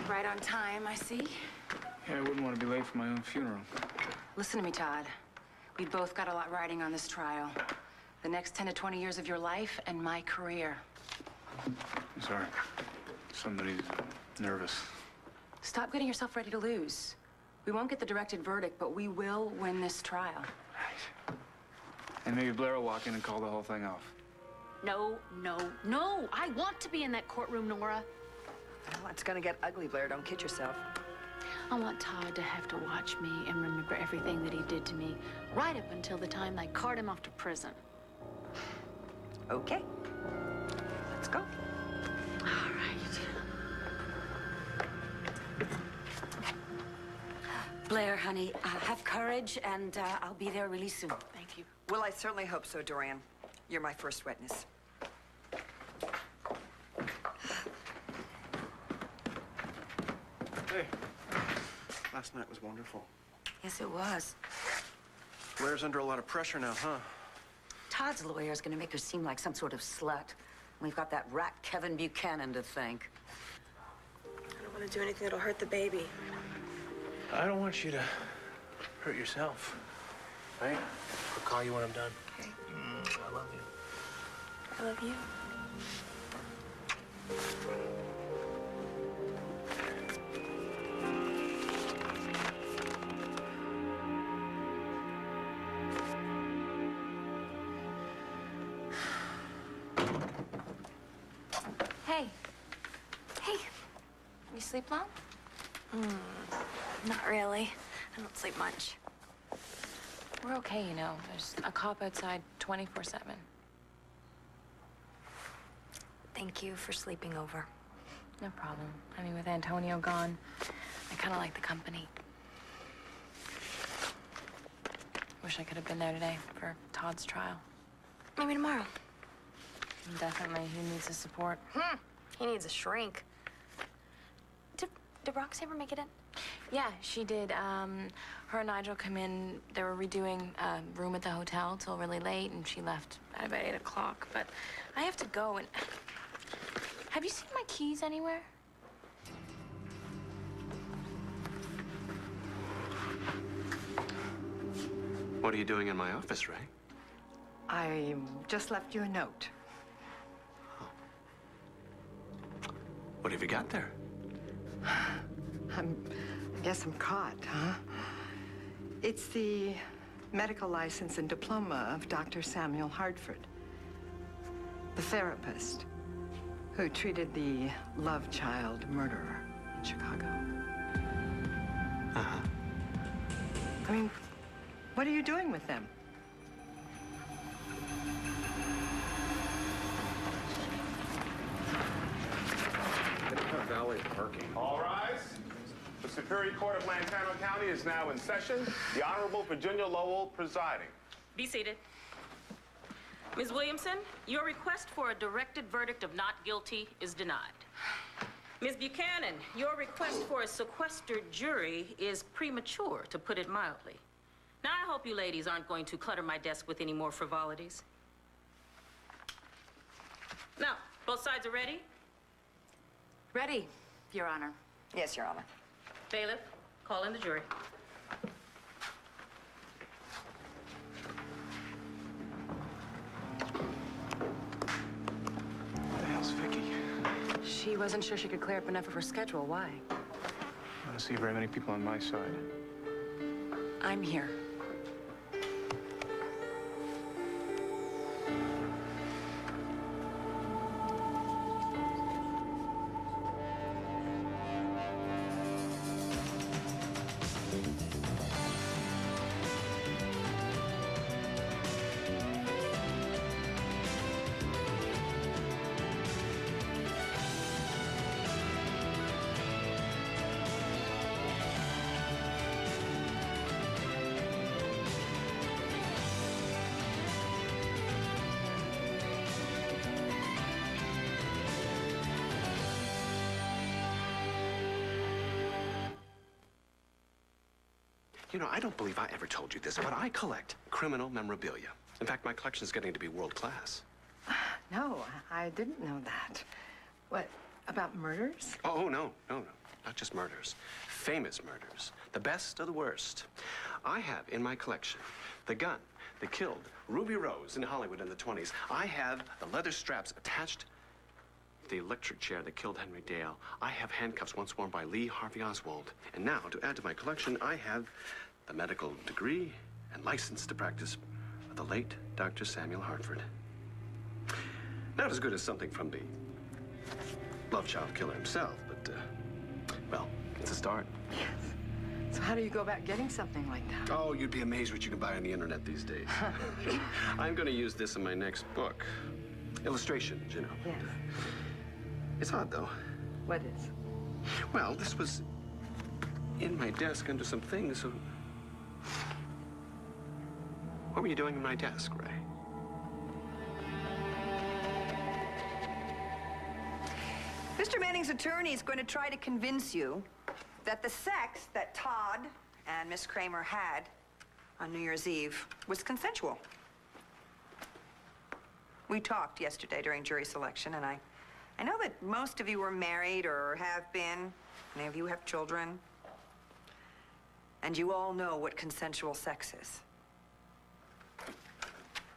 Right on time, I see. Yeah, I wouldn't want to be late for my own funeral. Listen to me, Todd. We've both got a lot riding on this trial. The next 10 to 20 years of your life and my career. I'm sorry. Somebody's nervous. Stop getting yourself ready to lose. We won't get the directed verdict, but we will win this trial. Right. And maybe Blair will walk in and call the whole thing off. No, no, no. I want to be in that courtroom, Nora. Well, it's gonna get ugly, Blair. Don't kid yourself. I want Todd to have to watch me and remember everything that he did to me, right up until the time they carted him off to prison. Okay. Let's go. All right. Blair, honey, have courage, and I'll be there really soon. Thank you. Well, I certainly hope so, Duran. You're my first witness. Hey, last night was wonderful. Yes, it was. Blair's under a lot of pressure now, huh? Todd's lawyer is going to make her seem like some sort of slut. We've got that rat Kevin Buchanan to thank. I don't want to do anything that'll hurt the baby. I don't want you to hurt yourself, right? I'll call you when I'm done. Okay. I love you. I love you. Hey. Hey. You sleep long? Not really. I don't sleep much. We're okay, you know. There's a cop outside 24/7. Thank you for sleeping over. No problem. I mean, with Antonio gone, I kind of like the company. Wish I could have been there today for Todd's trial. Maybe tomorrow. Definitely, he needs the support. He needs a shrink. Did Roxy ever make it in? Yeah, she did. Her and Nigel come in. They were redoing a room at the hotel till really late, and she left at about 8 o'clock. But I have to go, and... Have you seen my keys anywhere? What are you doing in my office, Ray? I just left you a note. What have you got there? I guess I'm caught, huh? It's the medical license and diploma of Dr. Samuel Hartford, the therapist who treated the love child murderer in Chicago. Uh-huh. I mean, what are you doing with them? Valet parking. All rise. The Superior Court of Lantana County is now in session. The Honorable Virginia Lowell presiding. Be seated. Ms. Williamson, your request for a directed verdict of not guilty is denied. Ms. Buchanan, your request for a sequestered jury is premature, to put it mildly. Now, I hope you ladies aren't going to clutter my desk with any more frivolities. Now, both sides are ready? Ready, Your Honor. Yes, Your Honor. Bailiff, call in the jury. What the hell's Vicky? She wasn't sure she could clear up enough of her schedule. Why? I don't see very many people on my side. I'm here. You know, I don't believe I ever told you this, but I collect criminal memorabilia. In fact, my collection's getting to be world class. No, I didn't know that. What, about murders? Oh, no. Not just murders. Famous murders. The best of the worst. I have in my collection the gun that killed Ruby Rose in Hollywood in the 20s. I have the leather straps attached to the electric chair that killed Henry Dale. I have handcuffs once worn by Lee Harvey Oswald. And now, to add to my collection, I have the medical degree and license to practice of the late Dr. Samuel Hartford. Not as good as something from the love child killer himself, but, well, it's a start. Yes. So how do you go about getting something like that? Oh, you'd be amazed what you can buy on the internet these days. I'm going to use this in my next book. Illustrations, you know. Yes. It's odd, though. What is? Well, this was in my desk under some things, so... What were you doing in my desk, Ray? Mr. Manning's attorney is going to try to convince you that the sex that Todd and Miss Kramer had on New Year's Eve was consensual. We talked yesterday during jury selection, and I know that most of you are married or have been. Many of you have children. And you all know what consensual sex is.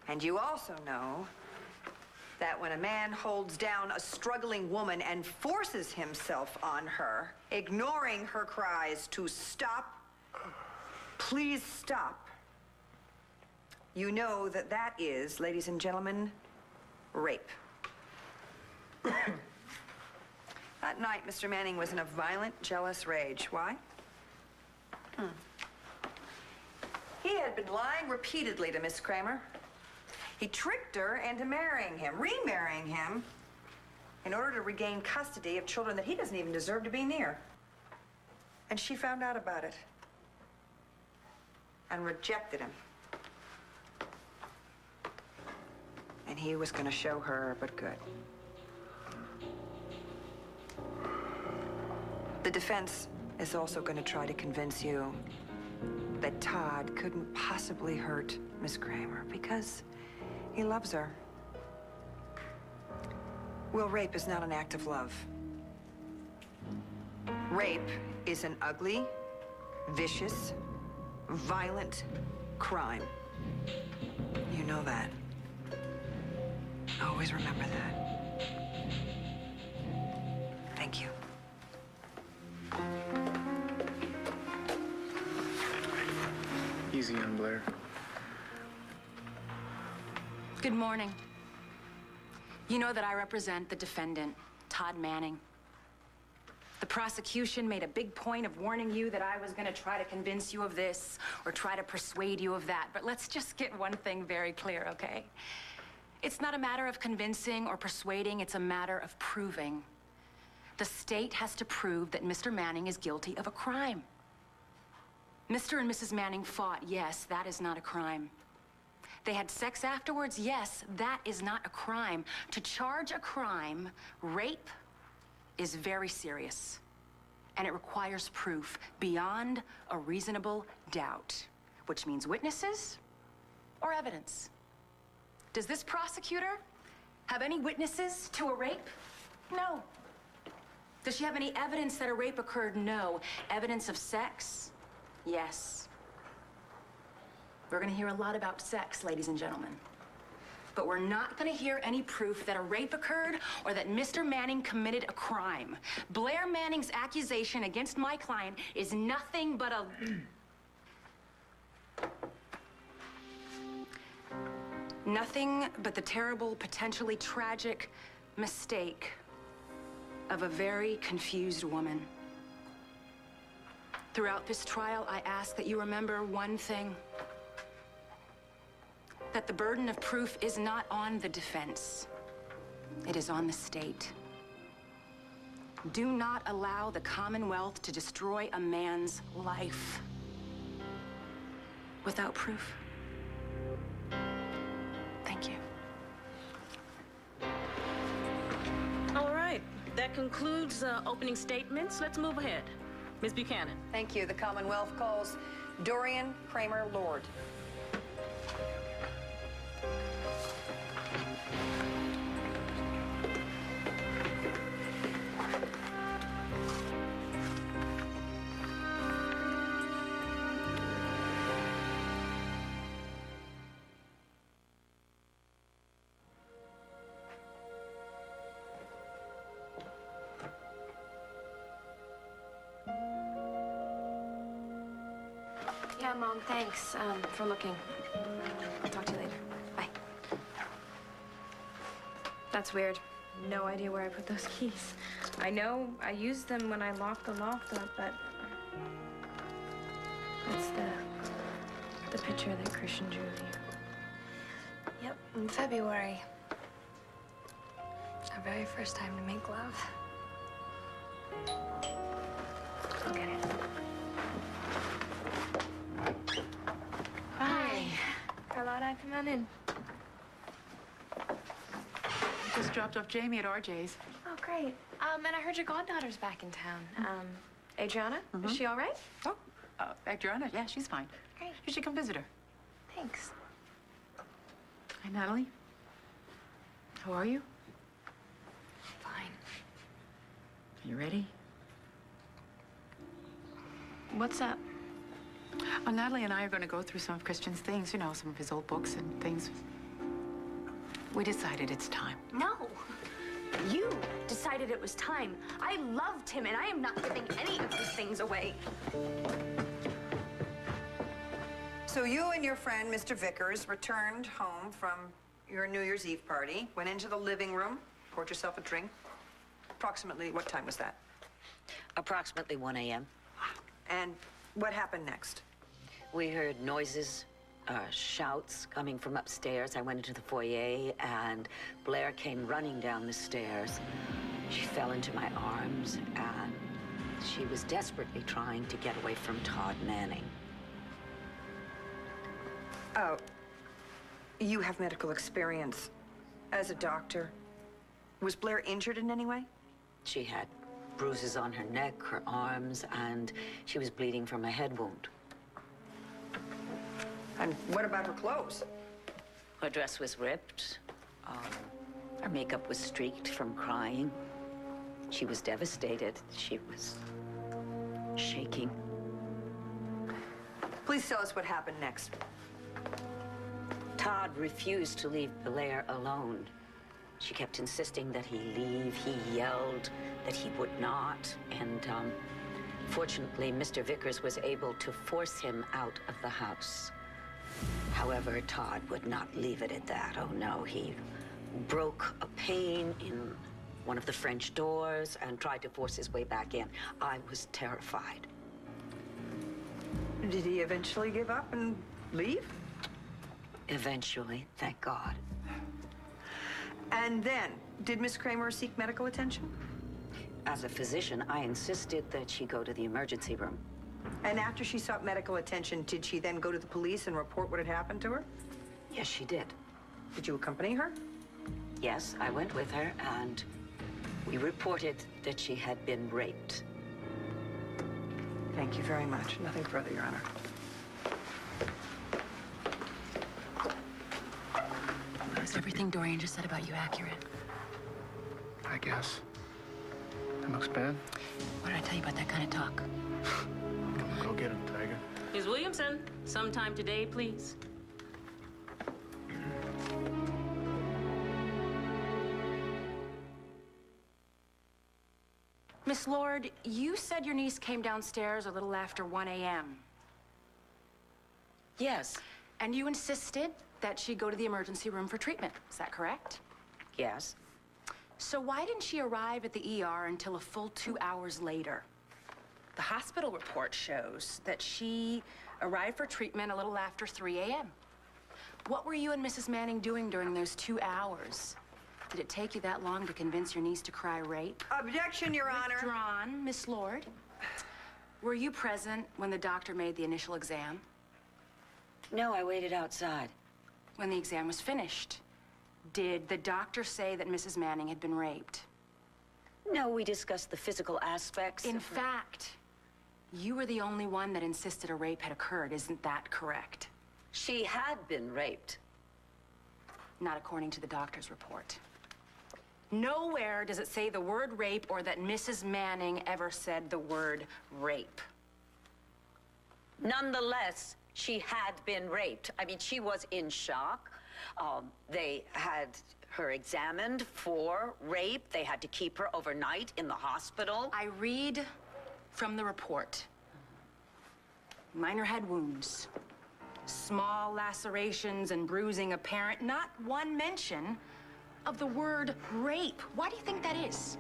And you also know that when a man holds down a struggling woman and forces himself on her, ignoring her cries to stop, please stop, you know that that is, ladies and gentlemen, rape. That night, Mr. Manning was in a violent, jealous rage. Why? He had been lying repeatedly to Miss Kramer. He tricked her into marrying him, remarrying him, in order to regain custody of children that he doesn't even deserve to be near. And she found out about it and rejected him. And he was going to show her but good. The defense is also going to try to convince you that Todd couldn't possibly hurt Miss Kramer because he loves her. Well, rape is not an act of love. Rape is an ugly, vicious, violent crime. You know that. Always remember that. Thank you. Easy on Blair. Good morning. You know that I represent the defendant, Todd Manning. The prosecution made a big point of warning you that I was going to try to convince you of this or try to persuade you of that. But let's just get one thing very clear, okay? It's not a matter of convincing or persuading, it's a matter of proving. The state has to prove that Mr. Manning is guilty of a crime. Mr. and Mrs. Manning fought, yes, that is not a crime. They had sex afterwards, yes, that is not a crime. To charge a crime, rape, is very serious. And it requires proof beyond a reasonable doubt, which means witnesses or evidence. Does this prosecutor have any witnesses to a rape? No. Does she have any evidence that a rape occurred? No. Evidence of sex? Yes. We're going to hear a lot about sex, ladies and gentlemen. But we're not going to hear any proof that a rape occurred or that Mr. Manning committed a crime. Blair Manning's accusation against my client is nothing but a... nothing but the terrible, potentially tragic mistake of a very confused woman. Throughout this trial, I ask that you remember one thing. That the burden of proof is not on the defense. It is on the state. Do not allow the Commonwealth to destroy a man's life without proof. Thank you. All right, that concludes opening statements. Let's move ahead. Ms. Buchanan. Thank you. The Commonwealth calls Dorian Kramer Lord. Yeah, Mom, thanks for looking. I'll talk to you later. Bye. That's weird. No idea where I put those keys. I know I used them when I locked the loft up, but that's the picture that Christian drew of you. Yep, in February. Our very first time to make love. I'll get it. Hi. Carlotta, come on in. Just dropped off Jamie at RJ's. Oh, great. And I heard your goddaughter's back in town. Adriana, is she all right? Oh, Adriana, yeah, she's fine. Great. You should come visit her. Thanks. Hi, Natalie. How are you? Fine. Are you ready? What's up? Natalie and I are going to go through some of Christian's things, you know, some of his old books and things. We decided it's time. No. You decided it was time. I loved him, and I am not giving any of these things away. So you and your friend, Mr. Vickers, returned home from your New Year's Eve party, went into the living room, poured yourself a drink. Approximately what time was that? Approximately 1 a.m. And what happened next? We heard noises, shouts coming from upstairs. I went into the foyer, and Blair came running down the stairs. She fell into my arms, and she was desperately trying to get away from Todd Manning. Oh, you have medical experience as a doctor. Was Blair injured in any way? She had bruises on her neck, her arms, and she was bleeding from a head wound. And what about her clothes? Her dress was ripped. Her makeup was streaked from crying. She was devastated. She was shaking. Please tell us what happened next. Todd refused to leave Blair alone. She kept insisting that he leave. He yelled that he would not. And fortunately, Mr. Vickers was able to force him out of the house. However, Todd would not leave it at that. Oh, no, he broke a pane in one of the French doors and tried to force his way back in. I was terrified. Did he eventually give up and leave? Eventually, thank God. And then, did Miss Kramer seek medical attention? As a physician, I insisted that she go to the emergency room. And after she sought medical attention, did she then go to the police and report what had happened to her? Yes, she did. Did you accompany her? Yes, I went with her, and we reported that she had been raped. Thank you very much. Nothing further, Your Honor. Is everything Dorian just said about you accurate? I guess. That looks bad. What did I tell you about that kind of talk? Go get him, Tiger. Ms. Williamson, sometime today, please. Miss Lord, you said your niece came downstairs a little after 1 a.m. Yes. And you insisted that she go to the emergency room for treatment. Is that correct? Yes. So why didn't she arrive at the ER until a full 2 hours later? The hospital report shows that she arrived for treatment a little after 3 a.m. What were you and Mrs. Manning doing during those 2 hours? Did it take you that long to convince your niece to cry rape? Objection, Your Honor. Withdrawn, Miss Lord. Were you present when the doctor made the initial exam? No, I waited outside. When the exam was finished, did the doctor say that Mrs. Manning had been raped? No, we discussed the physical aspects. In fact, You were the only one that insisted a rape had occurred, isn't that correct? She had been raped. Not according to the doctor's report. Nowhere does it say the word rape or that Mrs. Manning ever said the word rape. Nonetheless, she had been raped. I mean, she was in shock. They had her examined for rape. They had to keep her overnight in the hospital. I read from the report. Minor head wounds, small lacerations and bruising apparent, not one mention of the word rape. Why do you think that is?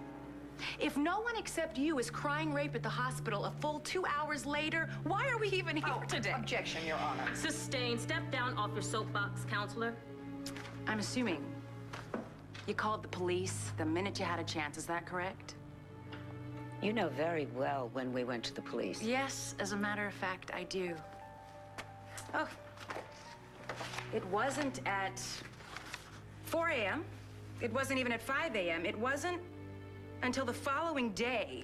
If no one except you is crying rape at the hospital a full 2 hours later, why are we even here today? Objection, Your Honor. Sustained. Step down off your soapbox, counselor. I'm assuming you called the police the minute you had a chance. Is that correct? You know very well when we went to the police. Yes, as a matter of fact, I do. Oh, it wasn't at 4 a.m. It wasn't even at 5 a.m. It wasn't until the following day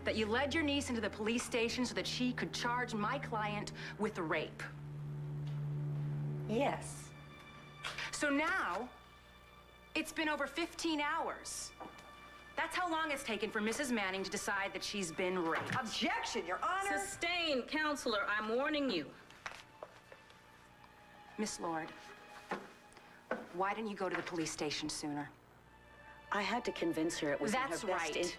that you led your niece into the police station so that she could charge my client with rape. Yes. So now, it's been over 15 hours. That's how long it's taken for Mrs. Manning to decide that she's been raped. Objection, Your Honor. Sustained, counselor. I'm warning you. Miss Lord, why didn't you go to the police station sooner? I had to convince her it was in her That's best right.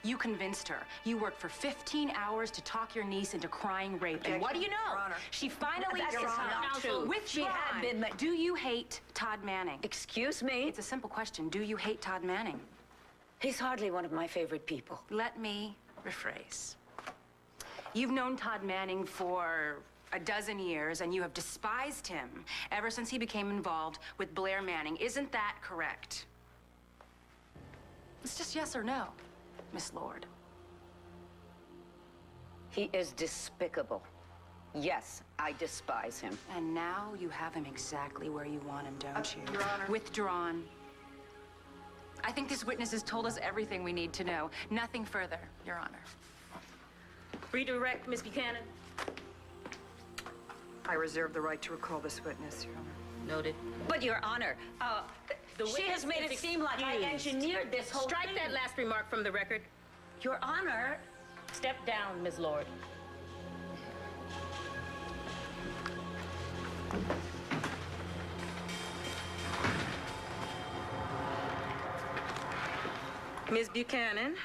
You convinced her. You worked for 15 hours to talk your niece into crying rape. And what do you know? Your Honor. She finally That is not true. withdrawn. She had been... Do you hate Todd Manning? Excuse me? It's a simple question. Do you hate Todd Manning? He's hardly one of my favorite people. Let me rephrase. You've known Todd Manning for a dozen years, and you have despised him ever since he became involved with Blair Manning. Isn't that correct? It's just yes or no, Miss Lord. He is despicable. Yes, I despise him. And now you have him exactly where you want him, don't you? Your Honor. Withdrawn. I think this witness has told us everything we need to know. Nothing further, Your Honor. Redirect, Miss Buchanan. I reserve the right to recall this witness, Your Honor. Noted. But, Your Honor, she has made it seem like I engineered this whole Strike thing. that last remark from the record. Your Honor. Step down, Ms. Lord. Ms. Buchanan,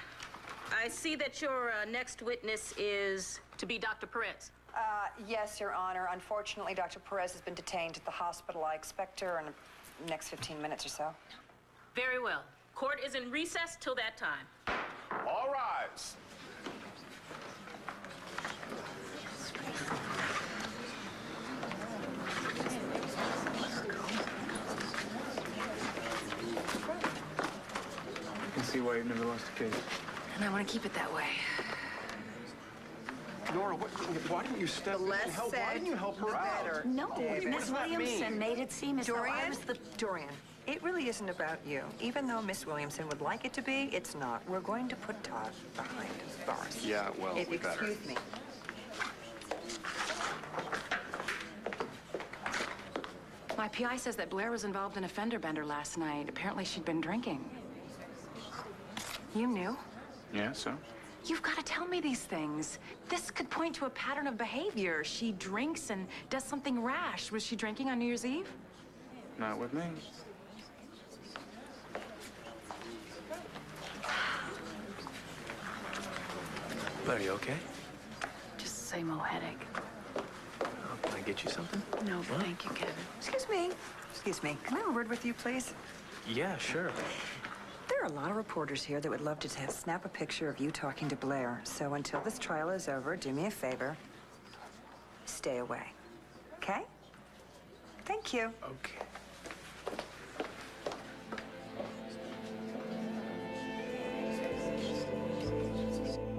I see that your next witness is to be Dr. Perez. Yes, Your Honor. Unfortunately, Dr. Perez has been detained at the hospital. I expect her in the next 15 minutes or so. Very well. Court is in recess till that time. All rise. You can see why you've never lost a case. And I want to keep it that way. Nora, why didn't you step in and help? Why didn't you help her out? No, David. Miss Williamson made it seem as though I was the... Dorian, it really isn't about you. Even though Miss Williamson would like it to be, it's not. We're going to put Todd behind bars. Yeah, well, If we better. excuse me. My PI says that Blair was involved in a fender bender last night. Apparently she'd been drinking. You knew? Yeah, so? You've got to tell me these things. This could point to a pattern of behavior. She drinks and does something rash. Was she drinking on New Year's Eve? Not with me. Are you okay? Just the same old headache. Oh, can I get you something? No, thank you, Kevin. Excuse me. Excuse me. Can I have a word with you, please? Yeah, sure. There are a lot of reporters here that would love to snap a picture of you talking to Blair. So until this trial is over, do me a favor. Stay away. Okay? Thank you. Okay.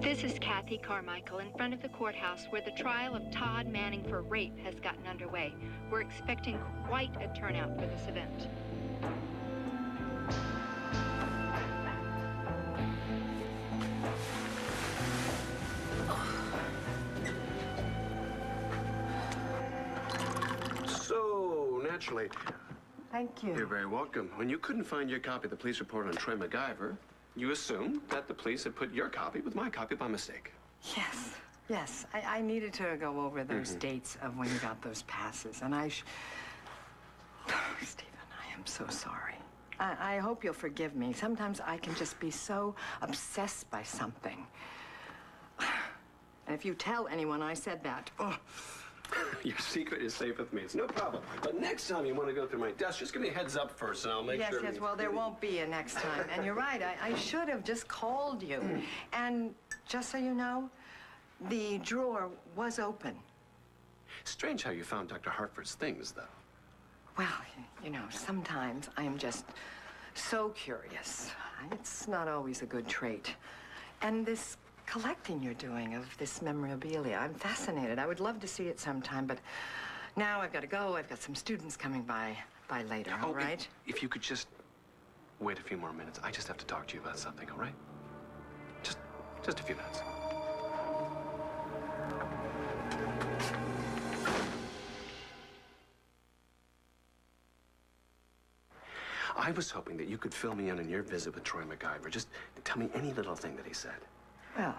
This is Kathy Carmichael in front of the courthouse where the trial of Todd Manning for rape has gotten underway. We're expecting quite a turnout for this event. naturally. Thank you. You're very welcome. When you couldn't find your copy of the police report on Troy MacGyver, you assumed that the police had put your copy with my copy by mistake. Yes, yes. I needed to go over those dates of when you got those passes, and Stephen, I am so sorry. I hope you'll forgive me. Sometimes I can just be so obsessed by something. And if you tell anyone I said that, oh. Your secret is safe with me. It's no problem. But next time you want to go through my desk, just give me a heads up first, and I'll make sure. Yes, well, there won't be a next time. And you're right. I should have just called you. And just so you know, the drawer was open. Strange how you found Dr. Hartford's things, though. Well, you know, sometimes I am just so curious. It's not always a good trait. And this collecting you're doing of this memorabilia, I'm fascinated. I would love to see it sometime, but now I've got to go. I've got some students coming by later, all right? If you could just wait a few more minutes. I just have to talk to you about something, all right? Just a few minutes. I was hoping that you could fill me in on your visit with Troy MacGyver. Just tell me any little thing that he said. Well,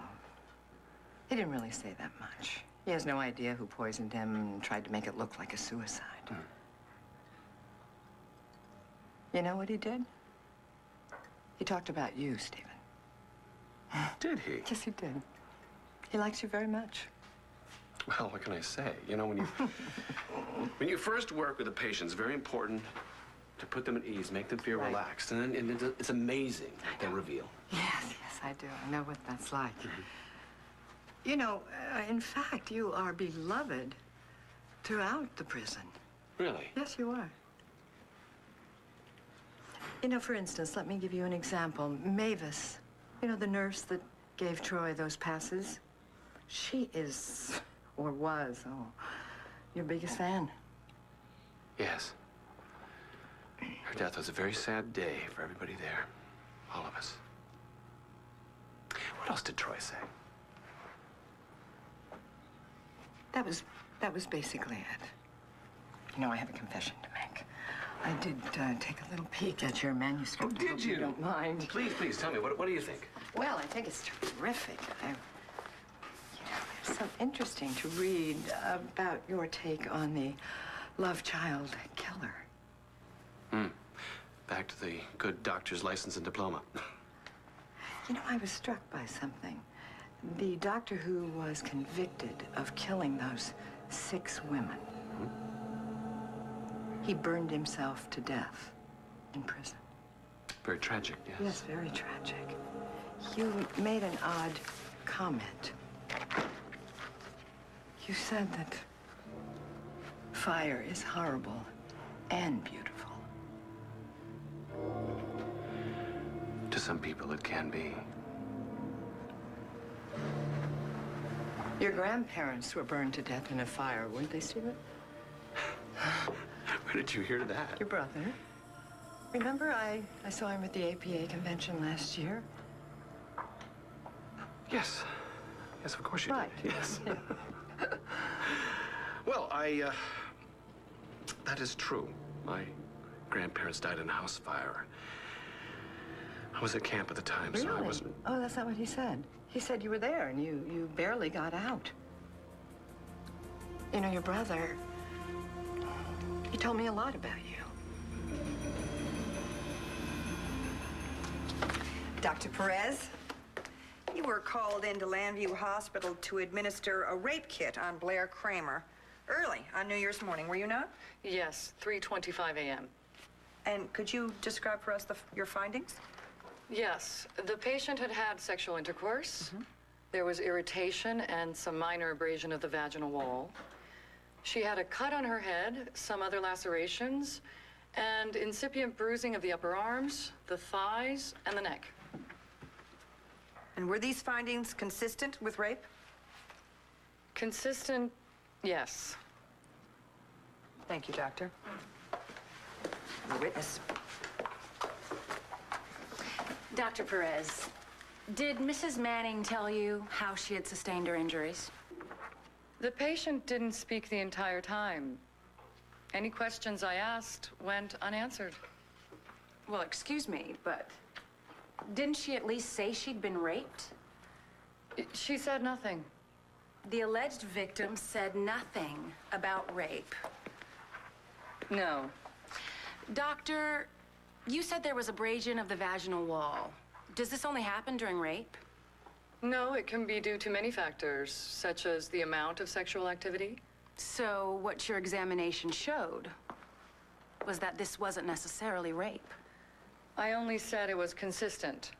he didn't really say that much. He has no idea who poisoned him and tried to make it look like a suicide. You know what he did? He talked about you, Stephen. Did he? Yes, he did. He likes you very much. Well, what can I say? You know, when you first work with a patient, it's very important to put them at ease, make them feel relaxed. And then it's amazing the reveal. Yes, I do. I know what that's like. You know, in fact, you are beloved throughout the prison. Really? Yes, you are. You know, for instance, let me give you an example. Mavis, you know, the nurse that gave Troy those passes, she is, or was, your biggest fan. Yes. Her death was a very sad day for everybody there. All of us. What else did Troy say? That was basically it. You know, I have a confession to make. I did take a little peek at your manuscript. Oh, did you? You don't mind. Please, tell me. What do you think? Well, I think it's terrific. You know, it's so interesting to read about your take on the love child killer. Back to the good doctor's license and diploma. You know, I was struck by something. The doctor who was convicted of killing those 6 women, he burned himself to death in prison. Very tragic, yes. Yes, very tragic. You made an odd comment. You said that fire is horrible and beautiful. To some people, it can be. Your grandparents were burned to death in a fire, weren't they, Stephen? Where did you hear that? Your brother. Remember, I saw him at the APA convention last year? Yes. Yes, of course you did. Yes. Yeah. Well, that is true. My grandparents died in a house fire. I was at camp at the time, so I wasn't... Oh, that's not what he said. He said you were there and you barely got out. You know, your brother, he told me a lot about you. Dr. Perez, you were called into Landview Hospital to administer a rape kit on Blair Kramer early on New Year's morning, were you not? Yes, 3:25 a.m. And could you describe for us your findings? Yes, the patient had had sexual intercourse. There was irritation and some minor abrasion of the vaginal wall. She had a cut on her head, some other lacerations, and incipient bruising of the upper arms, the thighs, and the neck. And were these findings consistent with rape? Consistent, yes. Thank you, Doctor. The witness. Dr. Perez, did Mrs. Manning tell you how she had sustained her injuries? The patient didn't speak the entire time. Any questions I asked went unanswered. Well, excuse me, but didn't she at least say she'd been raped? She said nothing. The alleged victim said nothing about rape. No. Doctor, you said there was abrasion of the vaginal wall. Does this only happen during rape? No, it can be due to many factors, such as the amount of sexual activity. So what your examination showed was that this wasn't necessarily rape. I only said it was consistent.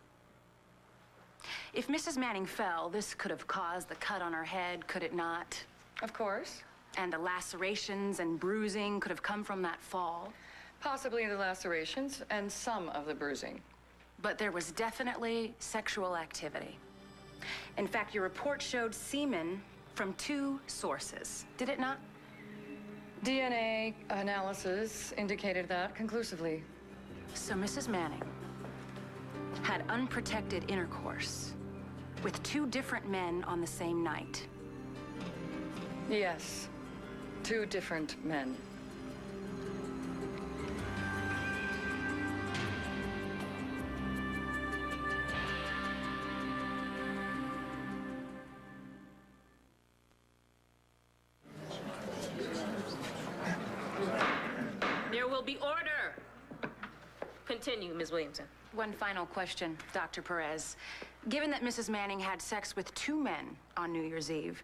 If Mrs. Manning fell, this could have caused the cut on her head, could it not? Of course. And the lacerations and bruising could have come from that fall. Possibly the lacerations and some of the bruising. But there was definitely sexual activity. In fact, your report showed semen from 2 sources, did it not? DNA analysis indicated that conclusively. So Mrs. Manning had unprotected intercourse with 2 different men on the same night. Yes, 2 different men. There will be order. Continue, Ms. Williamson. One final question, Dr. Perez. Given that Mrs. Manning had sex with 2 men on New Year's Eve,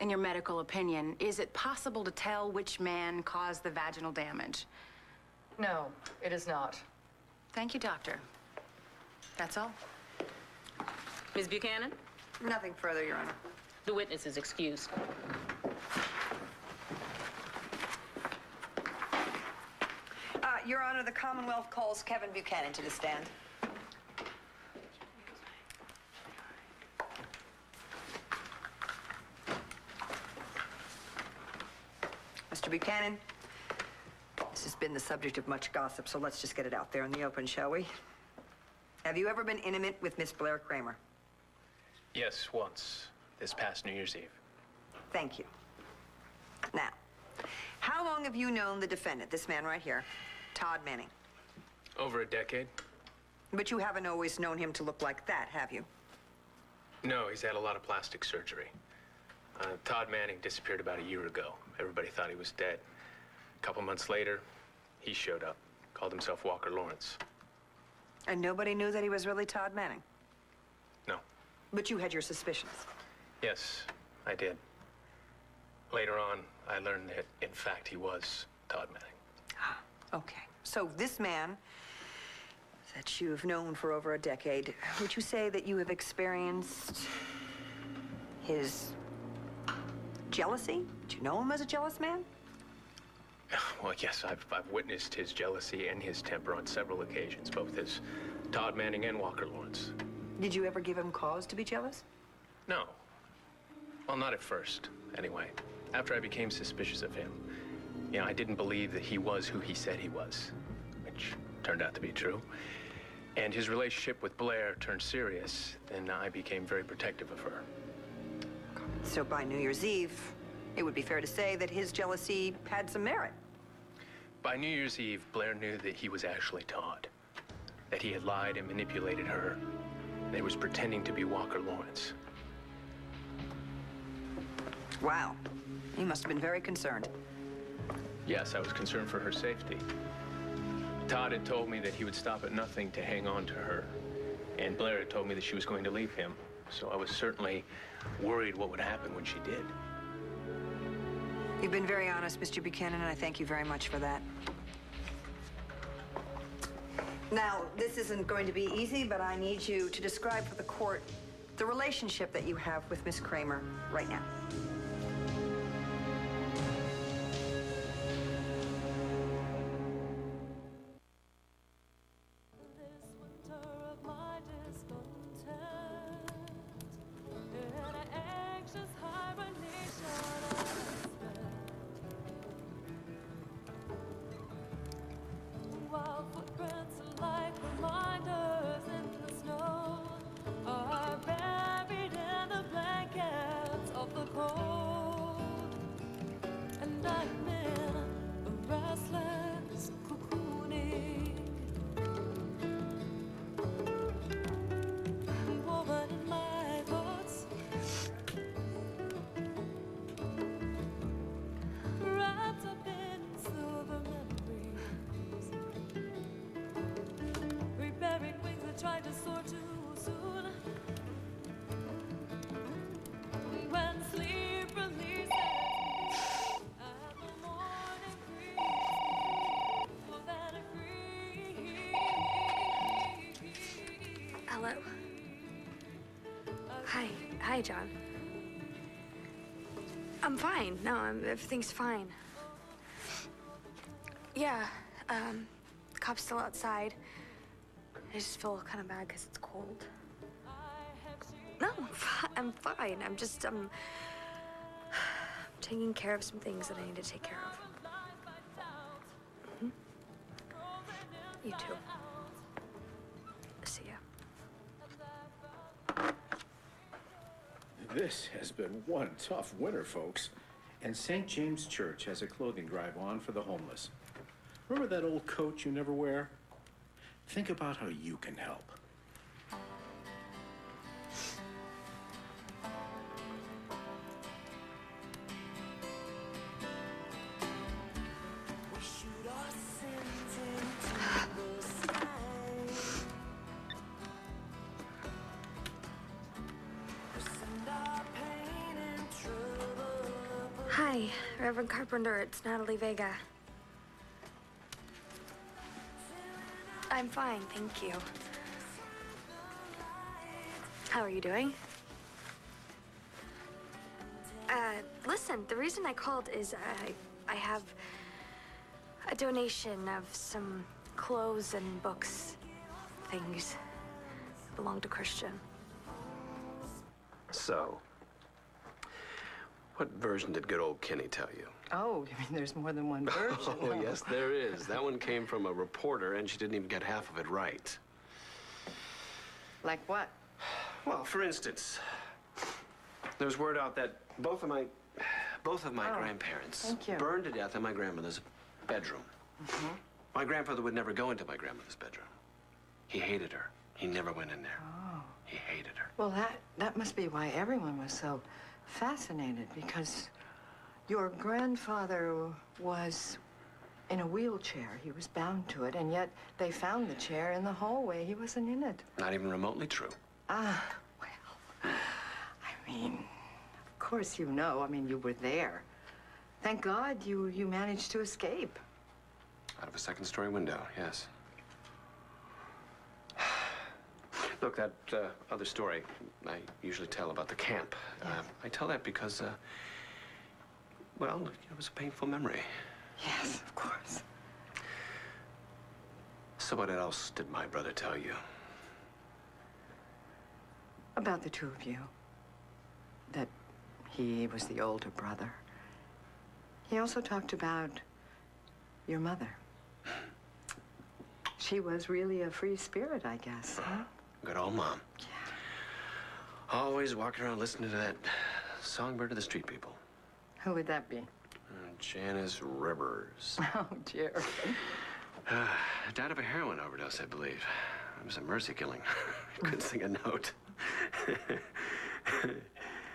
in your medical opinion, is it possible to tell which man caused the vaginal damage? No, it is not. Thank you, doctor. That's all. Ms. Buchanan? Nothing further, Your Honor. The witness is excused. Your Honor, the Commonwealth calls Kevin Buchanan to the stand. Mr. Buchanan, this has been the subject of much gossip, so let's just get it out there in the open, shall we? Have you ever been intimate with Miss Blair Kramer? Yes, once. This past New Year's Eve. Thank you. Now, how long have you known the defendant, this man right here, Todd Manning? Over a decade. But you haven't always known him to look like that, have you? No, he's had a lot of plastic surgery. Todd Manning disappeared about a year ago. Everybody thought he was dead. A couple months later, he showed up. Called himself Walker Lawrence. And nobody knew that he was really Todd Manning? No. But you had your suspicions? Yes, I did. Later on, I learned that, in fact, he was Todd Manning. Okay. So this man that you've known for over a decade, would you say that you have experienced his jealousy? Do you know him as a jealous man? Well, yes, I've witnessed his jealousy and his temper on several occasions, both as Todd Manning and Walker Lawrence. Did you ever give him cause to be jealous? No. Well, not at first, anyway. After I became suspicious of him, I didn't believe that he was who he said he was, which turned out to be true. And his relationship with Blair turned serious, then I became very protective of her. So by New Year's Eve, it would be fair to say that his jealousy had some merit. By New Year's Eve, Blair knew that he was actually Todd, that he had lied and manipulated her, and he was pretending to be Walker Lawrence. Wow. He must have been very concerned. Yes, I was concerned for her safety. Todd had told me that he would stop at nothing to hang on to her, and Blair had told me that she was going to leave him, so I was certainly worried what would happen when she did. You've been very honest, Mr. Buchanan, and I thank you very much for that. Now, this isn't going to be easy, but I need you to describe for the court the relationship that you have with Miss Kramer right now. Hello. Hi. Hi, John. I'm fine. No, everything's fine. Yeah, cop's still outside. I just feel kind of bad because it's cold. No, I'm fine. I'm taking care of some things that I need to take care of. You too. See ya. This has been one tough winter, folks. And St. James Church has a clothing drive on for the homeless. Remember that old coat you never wear? Think about how you can help. Hi, Reverend Carpenter. It's Natalie Vega. I'm fine, thank you. How are you doing? Listen, the reason I called is I have a donation of some clothes and books, things that belong to Christian. So, what version did good old Kenny tell you? Oh, you mean there's more than one version? Oh, yes, there is. That one came from a reporter, and she didn't even get half of it right. Like what? Well, for instance, there's word out that both of my grandparents burned to death in my grandmother's bedroom. My grandfather would never go into my grandmother's bedroom. He hated her. He never went in there. Oh. He hated her. Well, that must be why everyone was so fascinated, because your grandfather was in a wheelchair. He was bound to it, and yet they found the chair in the hallway. He wasn't in it. Not even remotely true. Ah, well, I mean, of course you know. I mean, you were there. Thank God you managed to escape. Out of a second-story window, yes. Look, that other story I usually tell about the camp. I tell that because, well, it was a painful memory. Yes, of course. So what else did my brother tell you? About the two of you. That he was the older brother. He also talked about your mother. She was really a free spirit, I guess, huh? Good old Mom. Yeah. Always walking around listening to that songbird of the street people. Who would that be? Janice Rivers. Oh, dear. Died of a heroin overdose, I believe. It was a mercy killing. Couldn't sing a note.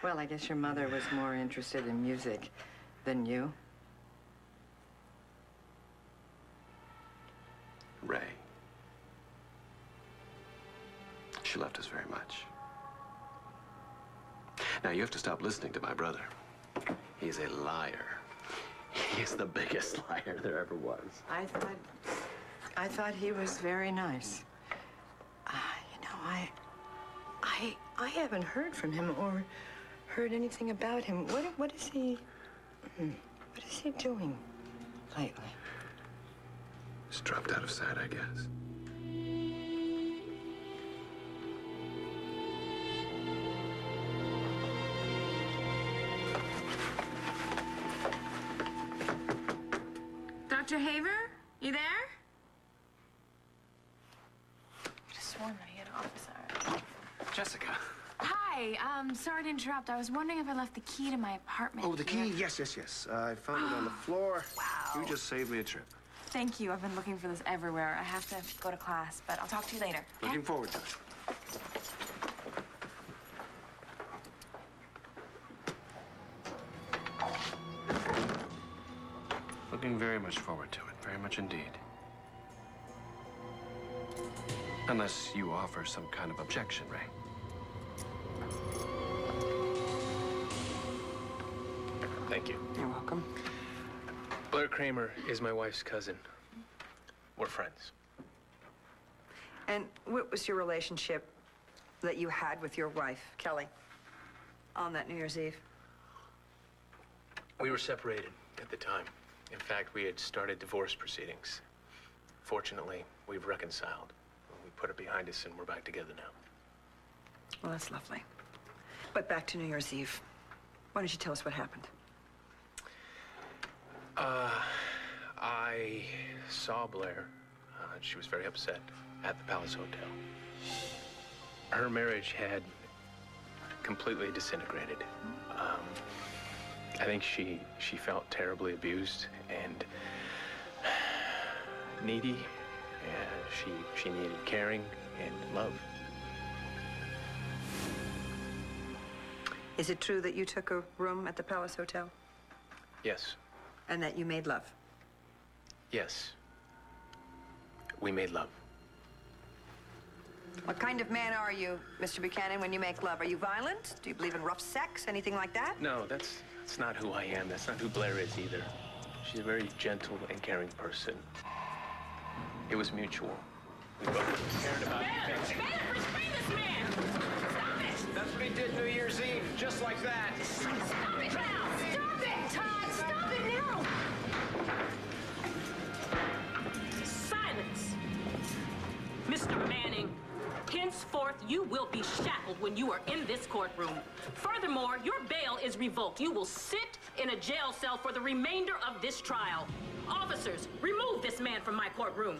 Well, I guess your mother was more interested in music than you. Ray. She left us very much. Now, you have to stop listening to my brother. He's a liar. He is the biggest liar there ever was. I thought he was very nice. You know, I haven't heard from him or heard anything about him. What is he doing lately? He's dropped out of sight, I guess. Dr. Haver, you there? I just sworn that he had office hours. Jessica. Hi, sorry to interrupt. I was wondering if I left the key to my apartment. Oh, the key? Yes. I found it on the floor. Wow. You just saved me a trip. Thank you. I've been looking for this everywhere. I have to go to class, but I'll talk to you later. Okay? Looking forward to it. Looking very much forward to it. Very much indeed. Unless you offer some kind of objection, Ray. Thank you. You're welcome. Blair Kramer is my wife's cousin. We're friends. And what was your relationship that you had with your wife, Kelly, on that New Year's Eve? We were separated at the time. In fact, we had started divorce proceedings. Fortunately, we've reconciled. We put it behind us and we're back together now. Well, that's lovely. But back to New Year's Eve. Why don't you tell us what happened? I saw Blair. She was very upset at the Palace Hotel. Her marriage had completely disintegrated. I think she felt terribly abused and needy. She needed caring and love. Is it true that you took a room at the Palace Hotel? Yes. And that you made love? Yes. We made love. What kind of man are you, Mr. Buchanan, when you make love? Are you violent? Do you believe in rough sex? Anything like that? No, that's not who I am. That's not who Blair is either. She's a very gentle and caring person. It was mutual. We both cared about each other. Restrain this man! Stop it! That's what he did New Year's Eve, just like that. Stop it now! Stop it, Todd! Stop it now! Silence! Mr. Manning, henceforth you will be shackled when you are in this courtroom. Furthermore, your bail is revoked. You will sit in a jail cell for the remainder of this trial. Officers, remove this man from my courtroom.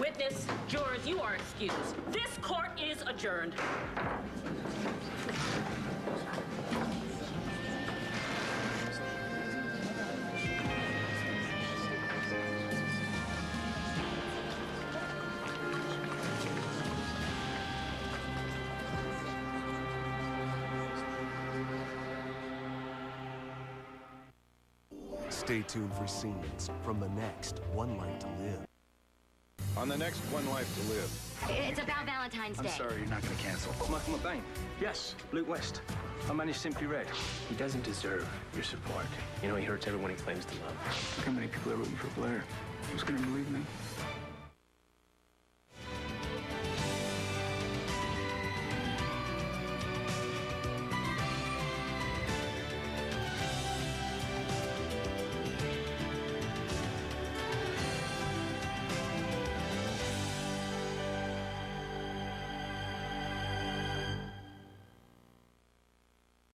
Witness, jurors, you are excused. This court is adjourned. Stay tuned for scenes from the next One Life to Live. On the next One Life to Live. It's about Valentine's Day. I'm sorry, you're not going to cancel. Michael McBain. Yes, Luke West. I managed Simply Red. He doesn't deserve your support. You know, he hurts everyone he claims to love. Look how many people are rooting for Blair. Who's going to believe me?